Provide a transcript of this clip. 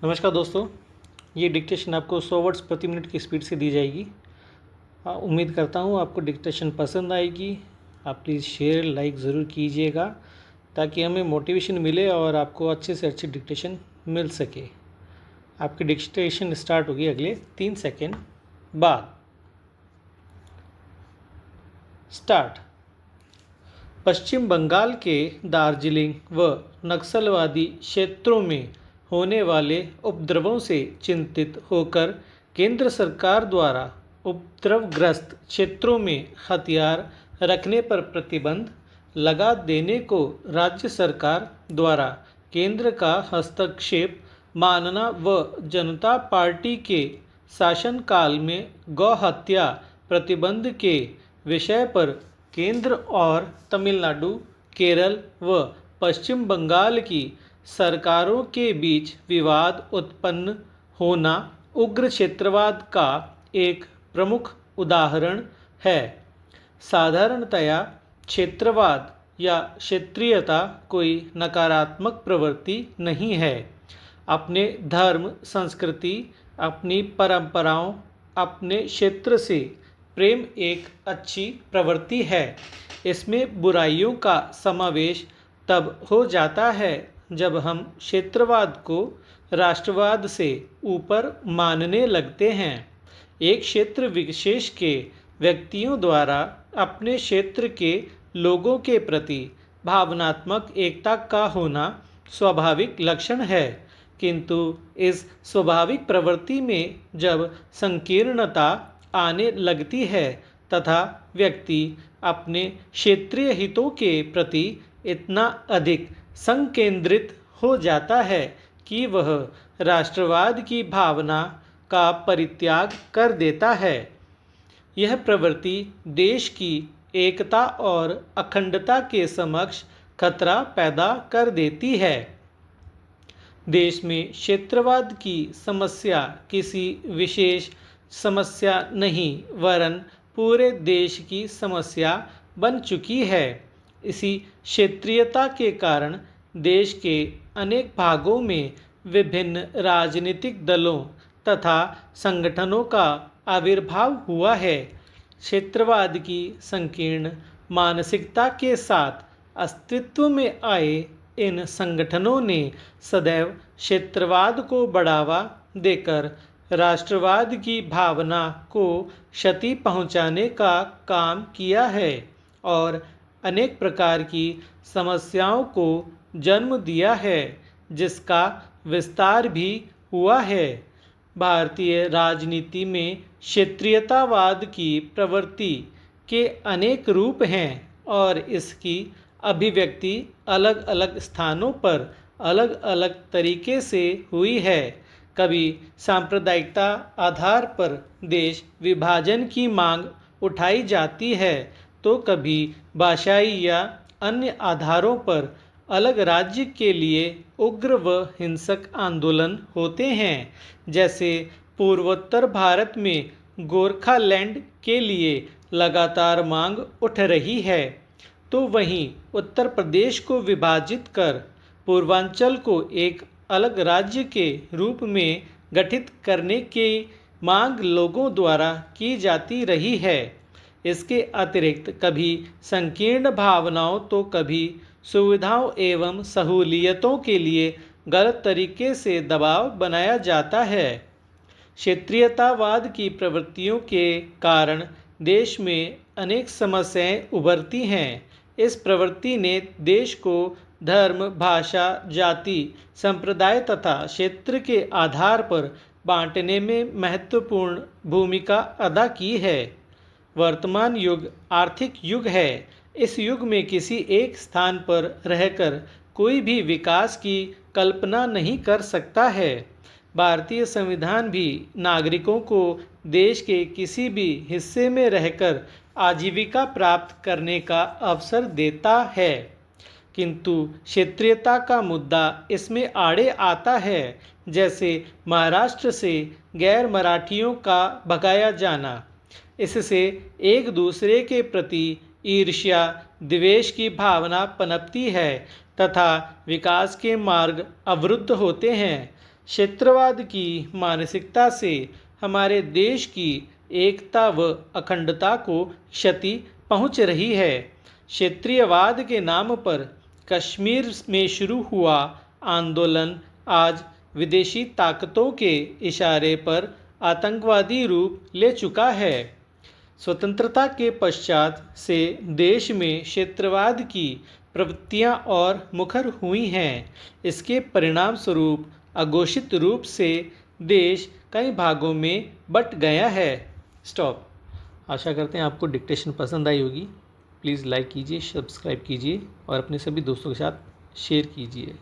नमस्कार दोस्तों, ये डिक्टेशन आपको 100 वर्ड्स प्रति मिनट की स्पीड से दी जाएगी। उम्मीद करता हूँ आपको डिक्टेशन पसंद आएगी। आप प्लीज़ शेयर लाइक ज़रूर कीजिएगा ताकि हमें मोटिवेशन मिले और आपको अच्छे से अच्छी डिक्टेशन मिल सके। आपकी डिक्टेशन स्टार्ट होगी अगले 3 सेकेंड बाद। स्टार्ट। पश्चिम बंगाल के दार्जिलिंग व नक्सलवादी क्षेत्रों में होने वाले उपद्रवों से चिंतित होकर केंद्र सरकार द्वारा उपद्रवग्रस्त क्षेत्रों में हथियार रखने पर प्रतिबंध लगा देने को राज्य सरकार द्वारा केंद्र का हस्तक्षेप मानना व जनता पार्टी के शासनकाल में गौ हत्या प्रतिबंध के विषय पर केंद्र और तमिलनाडु, केरल व पश्चिम बंगाल की सरकारों के बीच विवाद उत्पन्न होना उग्र क्षेत्रवाद का एक प्रमुख उदाहरण है। साधारणतया क्षेत्रवाद या क्षेत्रीयता कोई नकारात्मक प्रवृत्ति नहीं है। अपने धर्म, संस्कृति, अपनी परंपराओं, अपने क्षेत्र से प्रेम एक अच्छी प्रवृत्ति है। इसमें बुराइयों का समावेश तब हो जाता है जब हम क्षेत्रवाद को राष्ट्रवाद से ऊपर मानने लगते हैं। एक क्षेत्र विशेष के व्यक्तियों द्वारा अपने क्षेत्र के लोगों के प्रति भावनात्मक एकता का होना स्वाभाविक लक्षण है, किंतु इस स्वाभाविक प्रवृत्ति में जब संकीर्णता आने लगती है तथा व्यक्ति अपने क्षेत्रीय हितों के प्रति इतना अधिक संकेंद्रित हो जाता है कि वह राष्ट्रवाद की भावना का परित्याग कर देता है, यह प्रवृत्ति देश की एकता और अखंडता के समक्ष खतरा पैदा कर देती है। देश में क्षेत्रवाद की समस्या किसी विशेष समस्या नहीं वरन पूरे देश की समस्या बन चुकी है। इसी क्षेत्रीयता के कारण देश के अनेक भागों में विभिन्न राजनीतिक दलों तथा संगठनों का आविर्भाव हुआ है। क्षेत्रवाद की संकीर्ण मानसिकता के साथ अस्तित्व में आए इन संगठनों ने सदैव क्षेत्रवाद को बढ़ावा देकर राष्ट्रवाद की भावना को क्षति पहुंचाने का काम किया है और अनेक प्रकार की समस्याओं को जन्म दिया है, जिसका विस्तार भी हुआ है। भारतीय राजनीति में क्षेत्रीयतावाद की प्रवृत्ति के अनेक रूप हैं और इसकी अभिव्यक्ति अलग अलग स्थानों पर अलग अलग तरीके से हुई है। कभी सांप्रदायिकता आधार पर देश विभाजन की मांग उठाई जाती है तो कभी भाषाई या अन्य आधारों पर अलग राज्य के लिए उग्र व हिंसक आंदोलन होते हैं। जैसे पूर्वोत्तर भारत में गोरखालैंड के लिए लगातार मांग उठ रही है, तो वहीं उत्तर प्रदेश को विभाजित कर पूर्वांचल को एक अलग राज्य के रूप में गठित करने की मांग लोगों द्वारा की जाती रही है। इसके अतिरिक्त कभी संकीर्ण भावनाओं तो कभी सुविधाओं एवं सहूलियतों के लिए गलत तरीके से दबाव बनाया जाता है। क्षेत्रीयतावाद की प्रवृत्तियों के कारण देश में अनेक समस्याएं उभरती हैं। इस प्रवृत्ति ने देश को धर्म, भाषा, जाति, संप्रदाय तथा क्षेत्र के आधार पर बांटने में महत्वपूर्ण भूमिका अदा की है। वर्तमान युग आर्थिक युग है। इस युग में किसी एक स्थान पर रहकर कोई भी विकास की कल्पना नहीं कर सकता है। भारतीय संविधान भी नागरिकों को देश के किसी भी हिस्से में रहकर आजीविका प्राप्त करने का अवसर देता है, किंतु क्षेत्रीयता का मुद्दा इसमें आड़े आता है। जैसे महाराष्ट्र से गैर मराठियों का भगाया जाना, इससे एक दूसरे के प्रति ईर्ष्या, द्वेष की भावना पनपती है तथा विकास के मार्ग अवरुद्ध होते हैं। क्षेत्रवाद की मानसिकता से हमारे देश की एकता व अखंडता को क्षति पहुंच रही है। क्षेत्रीयवाद के नाम पर कश्मीर में शुरू हुआ आंदोलन आज विदेशी ताकतों के इशारे पर आतंकवादी रूप ले चुका है। स्वतंत्रता के पश्चात से देश में क्षेत्रवाद की प्रवृत्तियां और मुखर हुई हैं। इसके परिणाम स्वरूप अघोषित रूप से देश कई भागों में बंट गया है। स्टॉप। आशा करते हैं आपको डिक्टेशन पसंद आई होगी। प्लीज़ लाइक कीजिए, सब्सक्राइब कीजिए और अपने सभी दोस्तों के साथ शेयर कीजिए।